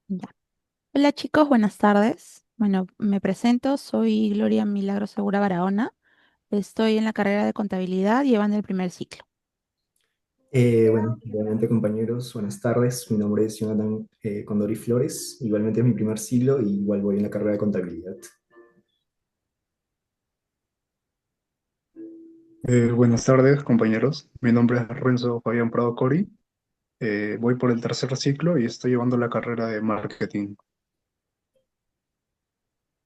Ya. Hola chicos, buenas tardes. Bueno, me presento, soy Gloria Milagro Segura Barahona. Estoy en la carrera de contabilidad llevando el primer ciclo. Bueno, igualmente compañeros, buenas tardes. Mi nombre es Jonathan Condori Flores. Igualmente es mi primer siglo y igual voy en la carrera de contabilidad. Buenas tardes, compañeros. Mi nombre es Renzo Fabián Prado Cori. Voy por el tercer ciclo y estoy llevando la carrera de marketing.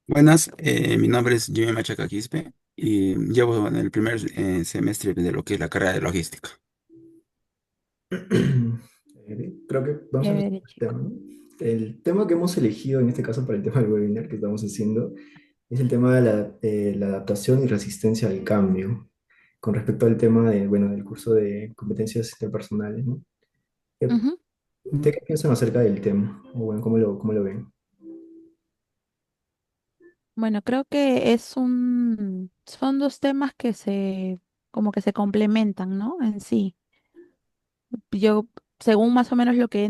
Buenas, mi nombre es Jimmy Machaca Quispe y llevo en el primer semestre de lo que es la carrera de logística. Creo que vamos a empezar Chévere, con el chico. tema, ¿no? El tema que hemos elegido en este caso para el tema del webinar que estamos haciendo es el tema de la adaptación y resistencia al cambio con respecto al tema de, bueno, del curso de competencias interpersonales, ¿no? ¿Qué, Ujú. ¿Qué piensan acerca del tema? O bueno, cómo lo ven? Bueno, creo que son dos temas que como que se complementan, ¿no? En sí. Yo, según más o menos lo que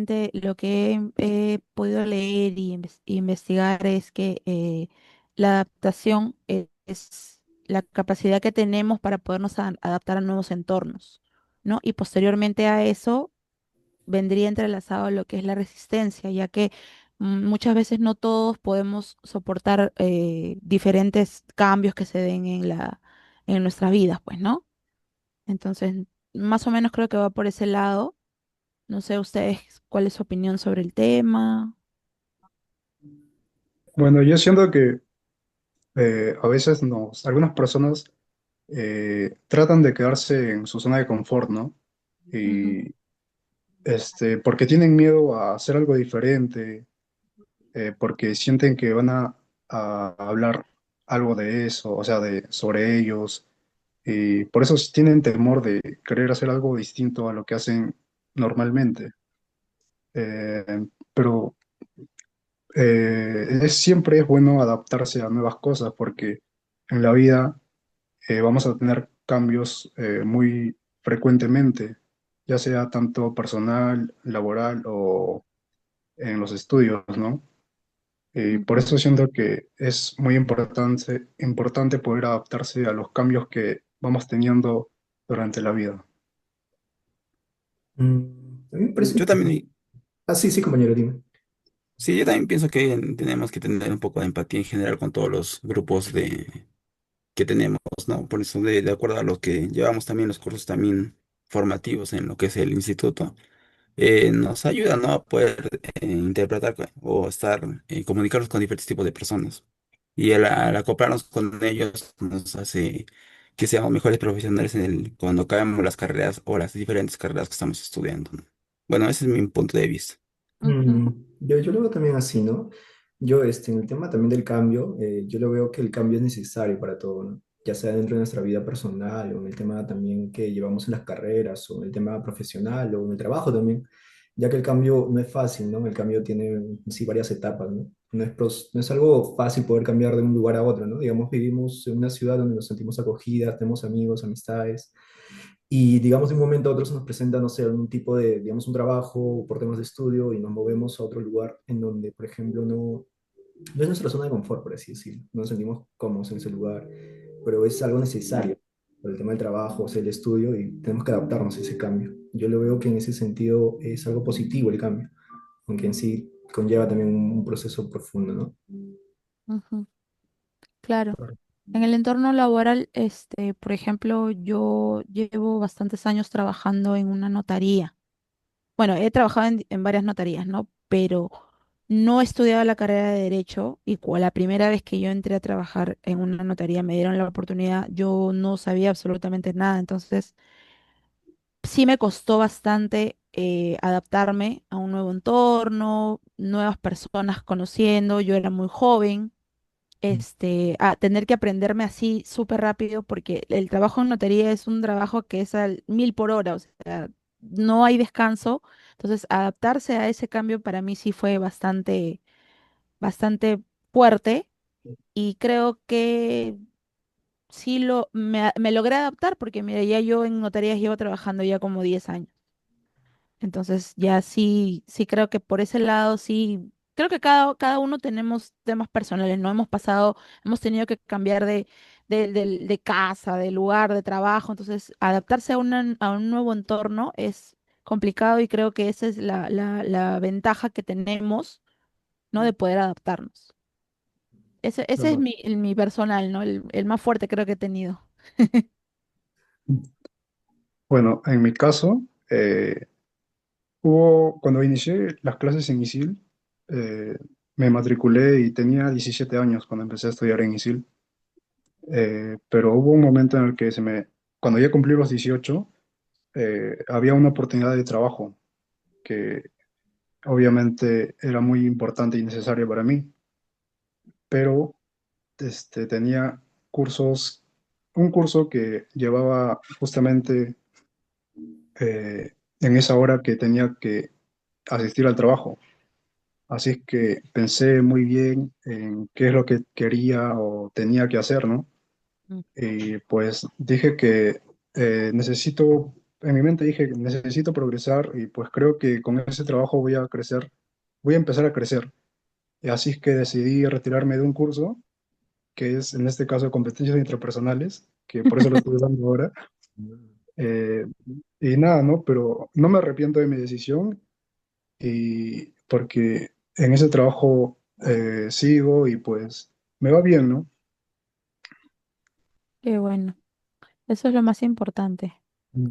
he podido leer y investigar es que la adaptación es la capacidad que tenemos para podernos adaptar a nuevos entornos, ¿no? Y posteriormente a eso vendría entrelazado lo que es la resistencia, ya que muchas veces no todos podemos soportar diferentes cambios que se den en nuestras vidas, pues, ¿no? Entonces, más o menos creo que va por ese lado. No sé ustedes cuál es su opinión sobre el tema. Bueno, yo siento que a veces algunas personas tratan de quedarse en su zona de confort, ¿no? Ujú, Y porque tienen miedo a hacer algo diferente, porque sienten que a hablar algo de eso, o sea, sobre ellos. Y por eso tienen temor de querer hacer algo distinto a lo que hacen normalmente. Eh, pero siempre es bueno adaptarse a nuevas cosas porque en la vida vamos a tener cambios muy frecuentemente, ya sea tanto personal, laboral o en los estudios, ¿no? Y por ujú. eso siento que es muy importante poder adaptarse a los cambios que vamos teniendo durante la vida. A mí me parece... Yo también, Ah, sí, sí, compañero, dime. sí, yo también pienso que tenemos que tener un poco de empatía en general con todos los grupos que tenemos, ¿no? Por eso, de acuerdo a lo que llevamos también los cursos también formativos en lo que es el instituto, nos ayuda, ¿no? A poder interpretar o comunicarnos con diferentes tipos de personas. Y al acoplarnos con ellos nos hace que seamos mejores profesionales cuando acabemos las carreras o las diferentes carreras que estamos estudiando, ¿no? Bueno, ese es mi punto de vista. Ujú, Yo lo veo también así, ¿no? Yo, en el tema también del cambio, yo lo veo que el cambio es necesario para todo, ¿no? Ya sea dentro de nuestra vida personal o en el tema también que llevamos en las carreras o en el tema profesional o en el trabajo también, ya que el cambio no es fácil, ¿no? El cambio tiene, sí, varias etapas, ¿no? No es algo fácil poder cambiar de un lugar a otro, ¿no? Digamos, vivimos en una ciudad donde nos sentimos acogidas, tenemos amigos, amistades, y digamos de un momento a otro se nos presenta, no sé, algún tipo de, digamos, un trabajo por temas de estudio y nos movemos a otro lugar en donde, por ejemplo, no es nuestra zona de confort, por así decirlo. No nos sentimos cómodos en ese lugar, pero es algo necesario por el tema del trabajo, o sea, el estudio y tenemos que adaptarnos a ese cambio. Yo lo veo que en ese sentido es algo positivo el cambio, aunque en sí conlleva también un proceso profundo, ¿no? ujú. Claro. En el entorno laboral, por ejemplo, yo llevo bastantes años trabajando en una notaría. Bueno, he trabajado en varias notarías, ¿no? Pero no he estudiado la carrera de Derecho y la primera vez que yo entré a trabajar en una notaría me dieron la oportunidad, yo no sabía absolutamente nada. Entonces, sí me costó bastante adaptarme a un nuevo entorno, nuevas personas conociendo. Yo era muy joven, a tener que aprenderme así súper rápido, porque el trabajo en notaría es un trabajo que es al 1000 por hora, o sea, no hay descanso. Entonces, adaptarse a ese cambio para mí sí fue bastante fuerte y creo que sí me logré adaptar porque, mira, ya yo en notarías llevo trabajando ya como 10 años. Entonces, ya sí creo que por ese lado sí. creo que cada uno tenemos temas personales, ¿no? Hemos tenido que cambiar de casa, de lugar, de trabajo, entonces adaptarse a un nuevo entorno es complicado y creo que esa es la ventaja que tenemos, ¿no? De poder adaptarnos. Ese es No, mi personal, ¿no? El más fuerte creo que he tenido. Bueno, en mi caso, cuando inicié las clases en ISIL, eh, me matriculé y tenía 17 años cuando empecé a estudiar en ISIL. Pero hubo un momento en el que cuando ya cumplí los 18, había una oportunidad de trabajo que obviamente era muy importante y necesaria para mí, pero tenía cursos, un curso que llevaba justamente en esa hora que tenía que asistir al trabajo. Así que pensé muy bien en qué es lo que quería o tenía que hacer, ¿no? Mm. Y pues dije que en mi mente dije, necesito progresar y pues creo que con ese trabajo voy a crecer, voy a empezar a crecer. Y así es que decidí retirarme de un curso, que es en este caso competencias interpersonales, que por eso lo estoy dando ahora. Eh, y nada, ¿no? Pero no me arrepiento de mi decisión y porque en ese trabajo sigo y pues me va bien, ¿no? Qué bueno, eso es lo más importante.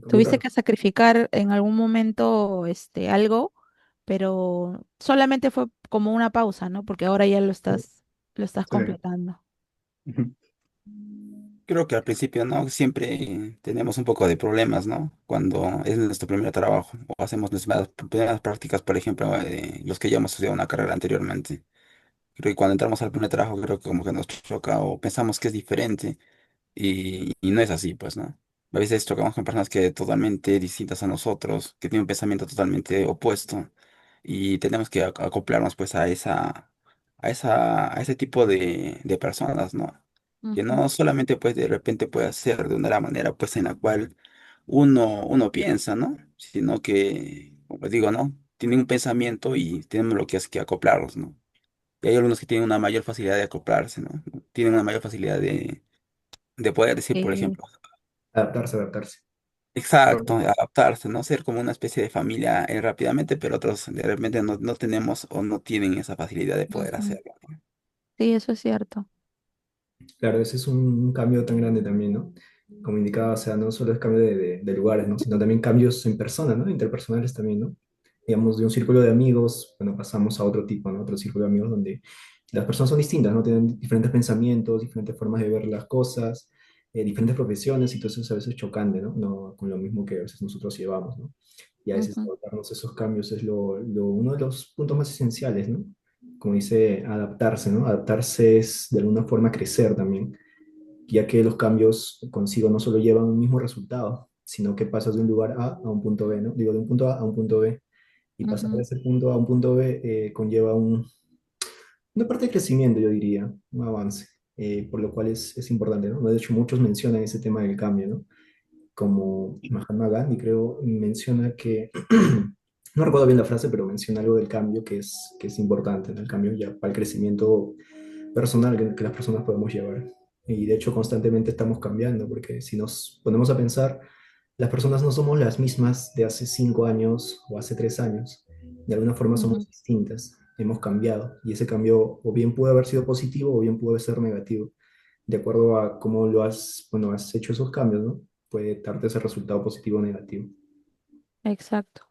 Tuviste claro. que sacrificar en algún momento algo, pero solamente fue como una pausa, ¿no? Porque ahora ya lo estás Sí. completando. Creo que al principio, ¿no? Siempre tenemos un poco de problemas, ¿no? Cuando es nuestro primer trabajo o hacemos nuestras primeras prácticas, por ejemplo, los que ya hemos estudiado una carrera anteriormente. Creo que cuando entramos al primer trabajo, creo que como que nos choca o pensamos que es diferente y no es así, pues, ¿no? A veces chocamos con personas que totalmente distintas a nosotros, que tienen un pensamiento totalmente opuesto y tenemos que acoplarnos pues a ese tipo de personas, ¿no? Que Ujú. no solamente pues de repente puede ser de una manera pues en la cual uno piensa, ¿no? Sino que, como digo, ¿no? Tienen un pensamiento y tenemos lo que es que acoplarlos, ¿no? Y hay algunos que tienen una mayor facilidad de acoplarse, ¿no? Tienen una mayor facilidad de poder decir, por Eh, ejemplo, Adaptarse, adaptarse. exacto, adaptarse, ¿no? Ser como una especie de familia rápidamente, pero otros de repente no tenemos o no tienen esa facilidad de poder Ujú. hacerlo, ¿no? Sí, eso es cierto. Claro, ese es un cambio tan grande también, ¿no? Como indicaba, o sea, no solo es cambio de lugares, ¿no? Sino también cambios en persona, ¿no? Interpersonales también, ¿no? Digamos, de un círculo de amigos, bueno, pasamos a otro tipo, ¿no? Otro círculo de amigos donde las personas son distintas, ¿no? Tienen diferentes pensamientos, diferentes formas de ver las cosas, diferentes profesiones, y todo eso es a veces chocante, ¿no? No con lo mismo que a veces nosotros llevamos, ¿no? Y a veces Ujú. adaptarnos a esos cambios es uno de los puntos más esenciales, ¿no? Como dice, adaptarse, ¿no? Adaptarse es de alguna forma crecer también, ya que los cambios consigo no solo llevan un mismo resultado, sino que pasas de un lugar A un punto B, ¿no? Digo, de un punto A un punto B, y pasar de Ujú. ese punto A un punto B conlleva una parte de crecimiento, yo diría, un avance, por lo cual es importante, ¿no? De hecho, muchos mencionan ese tema del cambio, ¿no? Como Mahatma Gandhi, creo, menciona que, no recuerdo bien la frase, pero menciona algo del cambio que es importante, ¿no? El cambio ya para el crecimiento personal que las personas podemos llevar. Y de hecho constantemente estamos cambiando, porque si nos ponemos a pensar, las personas no somos las mismas de hace 5 años o hace 3 años. De alguna forma somos Ujú. distintas, hemos cambiado. Y ese cambio o bien puede haber sido positivo o bien puede ser negativo. De acuerdo a cómo bueno, has hecho esos cambios, ¿no? Puede darte ese resultado positivo o negativo. Exacto.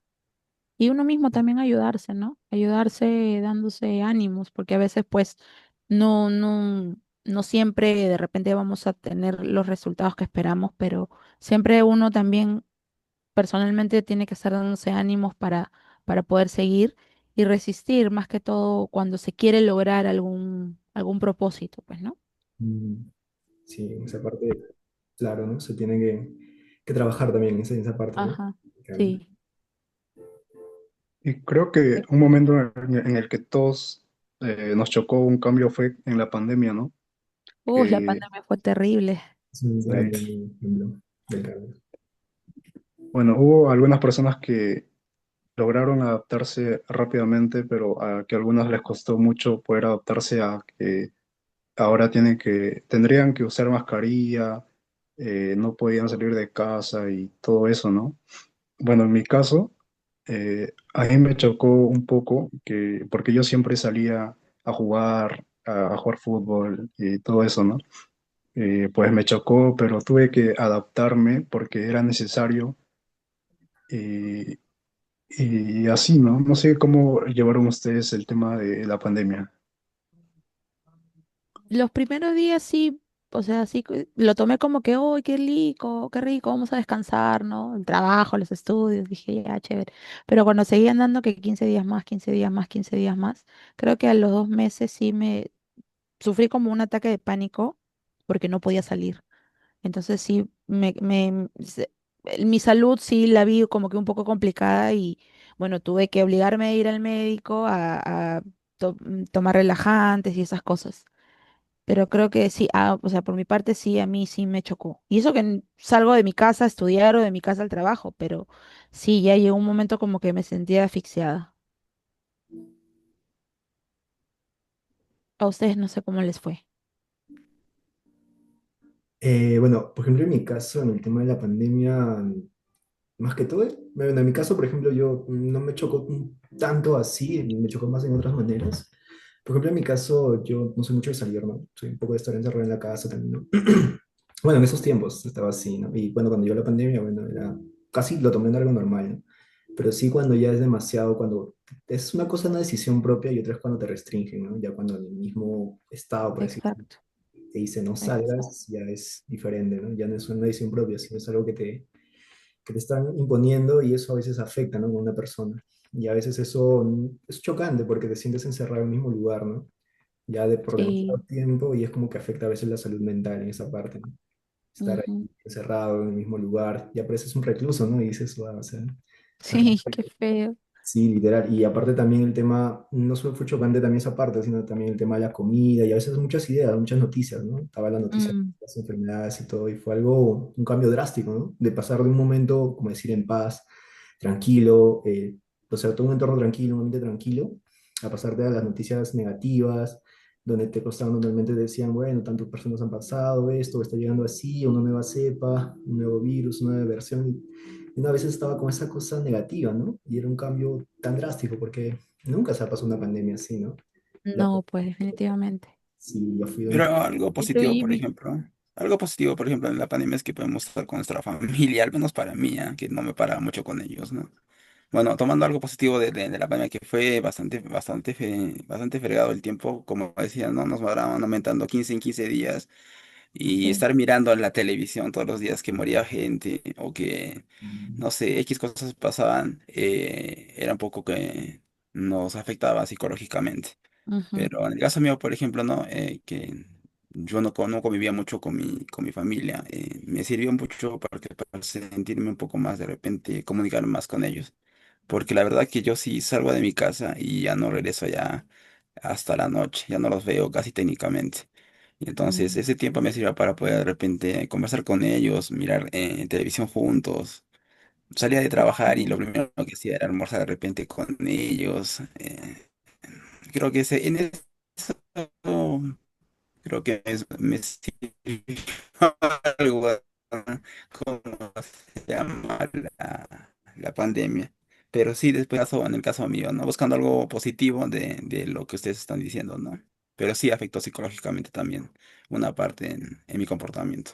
Y uno mismo también ayudarse, ¿no? Ayudarse dándose ánimos, porque a veces pues no siempre de repente vamos a tener los resultados que esperamos, pero siempre uno también personalmente tiene que estar dándose ánimos para poder seguir y resistir, más que todo cuando se quiere lograr algún propósito, pues, ¿no? Mm, sí, en esa parte, claro, ¿no? Se tiene que trabajar también en esa parte, ¿no? Ajá, sí. Y creo que un momento en el que todos nos chocó un cambio fue en la pandemia, ¿no? Uy, la Que, pandemia fue terrible. Es un gran eh, ejemplo del cambio. bueno, hubo algunas personas que lograron adaptarse rápidamente, pero a que a algunos les costó mucho poder adaptarse a que ahora tendrían que usar mascarilla, no podían salir de casa y todo eso, ¿no? Bueno, en mi caso, a mí me chocó un poco porque yo siempre salía a jugar fútbol y todo eso, ¿no? Pues me chocó, pero tuve que adaptarme porque era necesario y, y así, ¿no? No sé cómo llevaron ustedes el tema de la pandemia. Los primeros días sí, o sea, sí lo tomé como que, ¡uy, qué rico, vamos a descansar, ¿no? El trabajo, los estudios, dije, ya, chévere. Pero cuando seguían dando que 15 días más, 15 días más, 15 días más, creo que a los 2 meses sí me sufrí como un ataque de pánico porque no podía salir. Entonces sí, mi salud sí la vi como que un poco complicada y bueno, tuve que obligarme a ir al médico a tomar relajantes y esas cosas. Pero creo que sí, o sea, por mi parte sí, a mí sí me chocó. Y eso que salgo de mi casa a estudiar o de mi casa al trabajo, pero sí, ya llegó un momento como que me sentía asfixiada. A ustedes no sé cómo les fue. Bueno, por ejemplo, en mi caso, en el tema de la pandemia, más que todo, bueno, en mi caso, por ejemplo, yo no me chocó tanto así, me chocó más en otras maneras. Por ejemplo, en mi caso, yo no soy mucho de salir, ¿no? Soy un poco de estar encerrado en la casa también, ¿no? Bueno, en esos tiempos estaba así, ¿no? Y bueno, cuando llegó la pandemia, bueno, era, casi lo tomé en algo normal, ¿no? Pero sí cuando ya es demasiado, cuando es una cosa, una decisión propia y otra es cuando te restringen, ¿no? Ya cuando el mismo Estado, por decir, Exacto, te dice no exacto. salgas, ya es diferente, ¿no? Ya no es una decisión propia, sino es algo que te están imponiendo y eso a veces afecta, ¿no? A una persona. Y a veces eso es chocante porque te sientes encerrado en el mismo lugar, ¿no? Ya de por demasiado Sí, tiempo y es como que afecta a veces la salud mental en esa parte, ¿no? Estar ujú. ahí encerrado en el mismo lugar, ya pareces un recluso, ¿no? Y dices, wow, o sea, Sí, qué feo. sí, literal. Y aparte también el tema, no solo fue chocante también esa parte, sino también el tema de la comida y a veces muchas ideas, muchas noticias, ¿no? Estaba la noticia de Mm, las enfermedades y todo, y fue algo, un cambio drástico, ¿no? De pasar de un momento, como decir, en paz, tranquilo, o sea, todo un entorno tranquilo, un ambiente tranquilo, a pasar de las noticias negativas, donde te costaban normalmente decían, bueno, tantas personas han pasado esto, está llegando así, una nueva cepa, un nuevo virus, una nueva versión. Y una vez estaba con esa cosa negativa, ¿no? Y era un cambio tan drástico porque nunca se ha pasado una pandemia así, ¿no? La, no, pues definitivamente. sí, yo fui Pero un... ¿Y tú, Jimmy? algo positivo, por ejemplo, en la pandemia es que podemos estar con nuestra familia, al menos para mí, que no me paraba mucho con ellos, ¿no? Bueno, tomando algo positivo de la pandemia, que fue bastante fregado el tiempo, como decía, ¿no? Nos van aumentando 15 en 15 días y Sí. estar mirando en la televisión todos los días que moría gente o que, no sé, X cosas pasaban, era un poco que nos afectaba psicológicamente. Ujú, Pero en el caso mío, por ejemplo, ¿no? Que yo no convivía mucho con mi familia, me sirvió mucho para sentirme un poco más de repente, comunicar más con ellos. Porque la verdad que yo sí salgo de mi casa y ya no regreso ya hasta la noche, ya no los veo casi técnicamente. Y entonces mm, ese tiempo me sirvió para poder de repente conversar con ellos, mirar televisión juntos. Salía de trabajar y lo mm. primero que hacía era almorzar de repente con ellos. Creo que en eso creo que me sirvió algo, ¿no? ¿Cómo se llama la pandemia? Pero sí, después en el caso mío, ¿no? Buscando algo positivo de lo que ustedes están diciendo, ¿no? Pero sí afectó psicológicamente también una parte en mi comportamiento.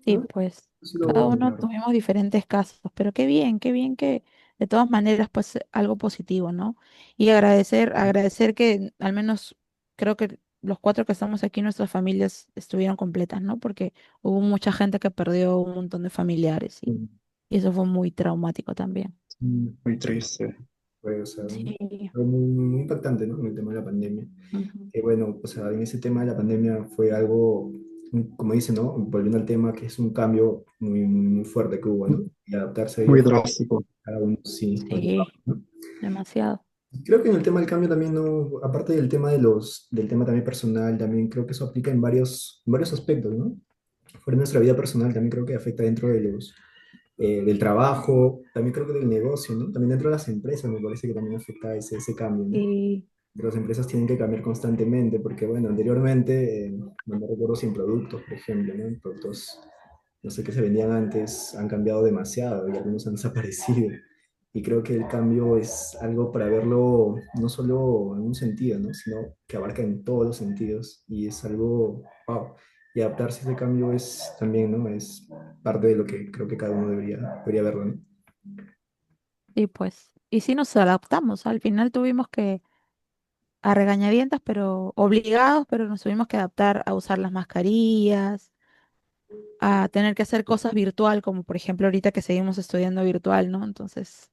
Sí, ¿no? pues Ha sido cada bueno, uno claro. tuvimos diferentes casos, pero qué bien que de todas maneras pues algo positivo, ¿no? Y agradecer que al menos creo que los cuatro que estamos aquí, nuestras familias estuvieron completas, ¿no? Porque hubo mucha gente que perdió un montón de familiares y eso fue muy traumático también. Muy triste. Fue, o sea, Sí. algo muy, muy impactante, ¿no? En el tema de la pandemia. Ujú. Que bueno, o sea, en ese tema de la pandemia fue algo, como dice, ¿no? Volviendo al tema, que es un cambio muy, muy, muy fuerte que hubo, ¿no? Y adaptarse a ello Muy fue drástico. cada uno, sí, Sí, ¿no? demasiado. Creo que en el tema del cambio también, no, aparte del tema del tema también personal, también creo que eso aplica en varios aspectos, ¿no? Fuera de nuestra vida personal también creo que afecta dentro de del trabajo, también creo que del negocio, ¿no? También dentro de las empresas me parece que también afecta ese cambio, ¿no? Y, Las empresas tienen que cambiar constantemente porque, bueno, anteriormente, no me recuerdo si en productos, por ejemplo, ¿no? Productos, no sé qué se vendían antes, han cambiado demasiado y algunos han desaparecido. Y creo que el cambio es algo para verlo no solo en un sentido, ¿no? Sino que abarca en todos los sentidos y es algo, wow. Y adaptarse a ese cambio es también, ¿no? Es parte de lo que creo que cada uno debería verlo, ¿no? y pues, y sí nos adaptamos. Al final tuvimos que, a regañadientas, pero obligados, pero nos tuvimos que adaptar a usar las mascarillas, a tener que hacer cosas virtual, como por ejemplo ahorita que seguimos estudiando virtual, ¿no? Entonces,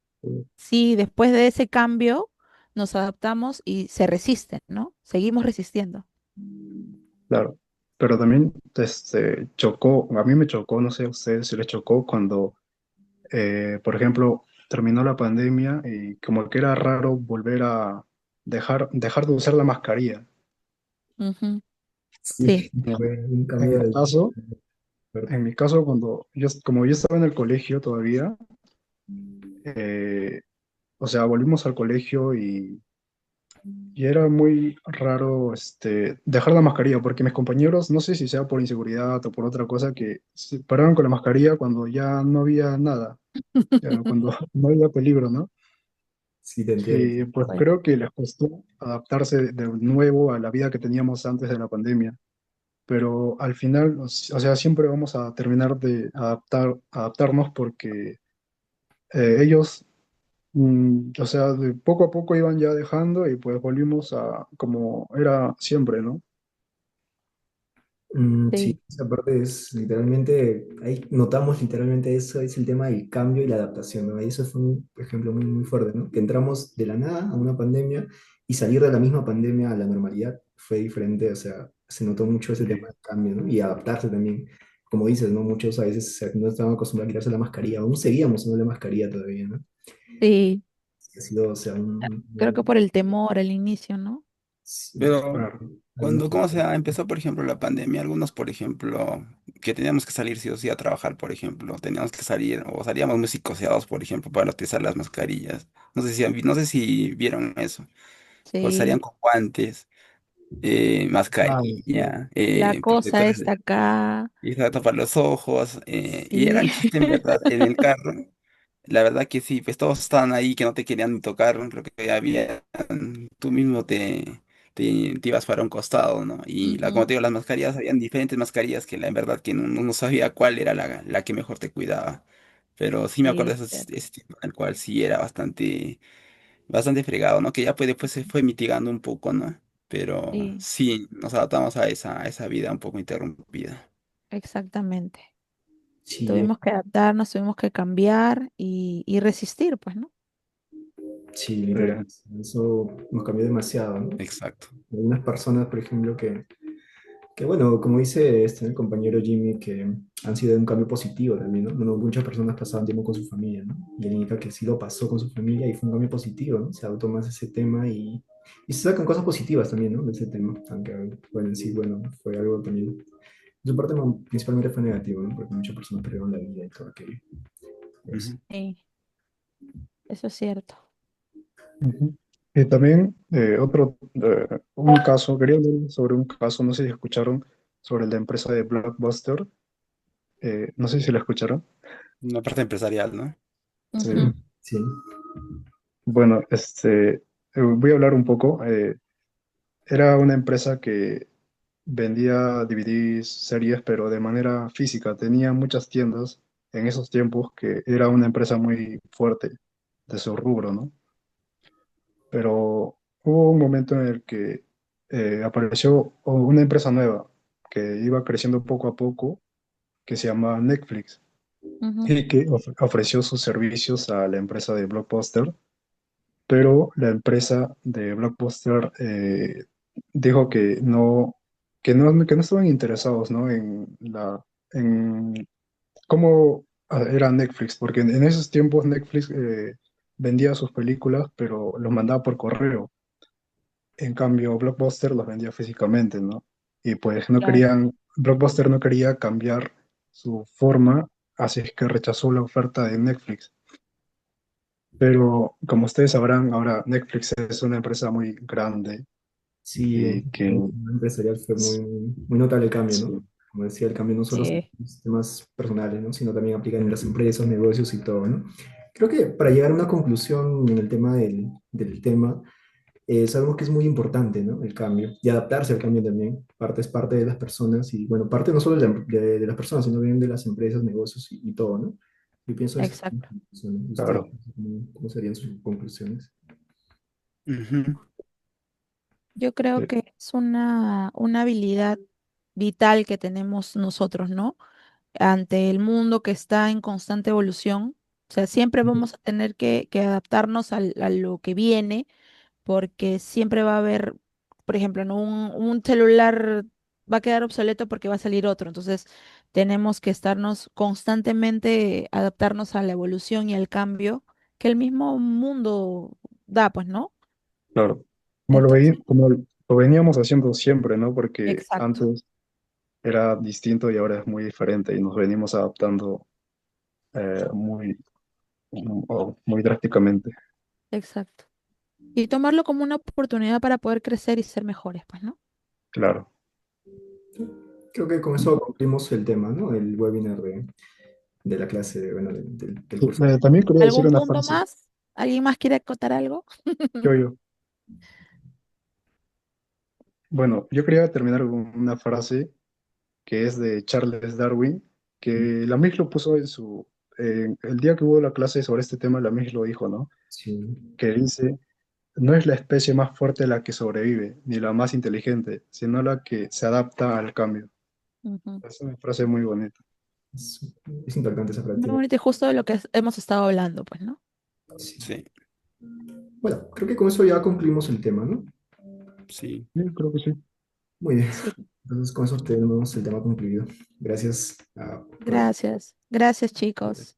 sí, después de ese cambio nos adaptamos y se resisten, ¿no? Seguimos resistiendo. Claro. Pero también chocó, a mí me chocó, no sé a ustedes si les chocó cuando, por ejemplo, terminó la pandemia y como que era raro volver a dejar de usar la mascarilla. Ujú. Sí. Sí, fue un En cambio mi de... caso, cuando como yo estaba en el colegio todavía, eh, o sea, volvimos al colegio y era muy raro dejar la mascarilla, porque mis compañeros, no sé si sea por inseguridad o por otra cosa, que se paraban con la mascarilla cuando ya no había nada, cuando no había peligro, ¿no? Sí, te entiendo. Y pues Pues, creo que les costó adaptarse de nuevo a la vida que teníamos antes de la pandemia. Pero al final, o sea, siempre vamos a terminar de adaptarnos porque ellos, o sea, de poco a poco iban ya dejando y pues volvimos a como era siempre, ¿no? sí, Sí, esa parte es literalmente, ahí notamos literalmente eso, es el tema del cambio y la adaptación, ¿no? Y eso fue un ejemplo muy, muy fuerte, ¿no? Que entramos de la nada a una pandemia y salir de la misma pandemia a la normalidad fue diferente, o sea, se notó mucho ese tema Sí, del cambio, ¿no? Y adaptarse también, como dices, ¿no? Muchos a veces no estaban acostumbrados a quitarse la mascarilla, aún seguíamos usando la mascarilla todavía, ¿no? sí. Ha sido, o sea, Creo que por el temor al inicio, ¿no? sí, Pero claro. algunos cuando, ¿cómo se llama? Empezó, por ejemplo, la pandemia, algunos, por ejemplo, que teníamos que salir sí o sí a trabajar, por ejemplo, teníamos que salir o salíamos muy psicoseados, por ejemplo, para utilizar las mascarillas. No sé si vieron eso. O salían Sí. con guantes, Ah, mascarilla, La cosa protectores está acá. y para tapar los ojos, y Sí. era un chiste en verdad en el carro. La verdad que sí, pues todos estaban ahí que no te querían tocar, creo que había, tú mismo te ibas para un costado, ¿no? Y como Ujú. te digo, las mascarillas, habían diferentes mascarillas que la verdad que no sabía cuál era la que mejor te cuidaba. Pero sí me Sí, acuerdo es de cierto. ese tiempo en el cual sí era bastante fregado, ¿no? Que ya pues después se fue mitigando un poco, ¿no? Pero Sí, sí, nos adaptamos a esa vida un poco interrumpida. exactamente. sí, Tuvimos que adaptarnos, tuvimos que cambiar y resistir, pues, ¿no? sí, eh, literalmente, eso nos cambió demasiado, ¿no? Exacto. Algunas personas, por ejemplo, que bueno, como dice el compañero Jimmy, que han sido un cambio positivo también, ¿no? Bueno, muchas personas pasaban tiempo con su familia, ¿no? Y el Nica que sí lo pasó con su familia y fue un cambio positivo, ¿no? Se adoptó más ese tema y se sacan cosas positivas también, ¿no? De ese tema, aunque, bueno, en sí, bueno, fue algo también, su parte principalmente fue negativo, ¿no? Porque muchas personas perdieron la vida y todo aquello. Pero sí. Ujú. Sí, eso es cierto. ujú. Y también un caso, quería hablar sobre un caso, no sé si escucharon, sobre la empresa de Blockbuster, no sé si la escucharon. Una parte empresarial, ¿no? Sí. Ujú, Sí. Bueno, voy a hablar un poco. Era una empresa que vendía DVDs, series, pero de manera física. Tenía muchas tiendas en esos tiempos que era una empresa muy fuerte de su rubro, ¿no? Pero hubo un momento en el que apareció una empresa nueva que iba creciendo poco a poco, que se llama Netflix, ujú. y que ofreció sus servicios a la empresa de Blockbuster, pero la empresa de Blockbuster dijo que no estaban interesados, ¿no? En cómo era Netflix, porque en esos tiempos Netflix vendía sus películas, pero los mandaba por correo. En cambio, Blockbuster los vendía físicamente, ¿no? Y pues Claro. Blockbuster no quería cambiar su forma así es que rechazó la oferta de Netflix. Pero como ustedes sabrán, ahora Netflix es una empresa muy grande Sí, y que el tema empresarial fue muy, muy notable el cambio, ¿no? sí, Como decía, el cambio no solo son Sí, los temas personales, ¿no? Sino también aplican en las empresas, negocios y todo, ¿no? Creo que para llegar a una conclusión en el tema del tema, sabemos que es muy importante, ¿no? El cambio y adaptarse al cambio también. Parte es parte de las personas y, bueno, parte no solo de las personas, sino también de las empresas, negocios y todo, ¿no? Yo pienso eso. exacto. ¿Ustedes claro, cómo serían sus conclusiones? Ujú. Yo creo sí, que es una habilidad vital que tenemos nosotros, ¿no? Ante el mundo que está en constante evolución. O sea, siempre vamos a tener que adaptarnos a lo que viene, porque siempre va a haber, por ejemplo, ¿no? Un celular va a quedar obsoleto porque va a salir otro. Entonces, tenemos que estarnos constantemente, adaptarnos a la evolución y al cambio que el mismo mundo da, pues, ¿no? claro. Entonces, Como lo veníamos haciendo siempre, ¿no? Porque exacto, antes era distinto y ahora es muy diferente y nos venimos adaptando muy, muy drásticamente. exacto. Y tomarlo como una oportunidad para poder crecer y ser mejores, pues, ¿no? Claro. Creo que con eso concluimos el tema, ¿no? El webinar de la clase, bueno, del Sí, curso. también quería decir ¿Algún una punto frase. más? ¿Alguien más quiere acotar algo? Yo. Bueno, yo quería terminar con una frase que es de Charles Darwin, que la MIG lo puso en el día que hubo la clase sobre este tema, la MIG lo dijo, ¿no? Sí, Que dice, no es la especie más fuerte la que sobrevive, ni la más inteligente, sino la que se adapta al cambio. Ujú. Es una frase muy bonita. es, es impactante esa Muy práctica. bonito y justo de lo que hemos estado hablando, pues, ¿no? Sí. Sí, Bueno, creo que con eso ya concluimos el tema, ¿no? sí. Sí, creo que sí. Muy bien. Sí, Entonces, con eso tenemos el tema concluido. Gracias por gracias. Gracias, chicos.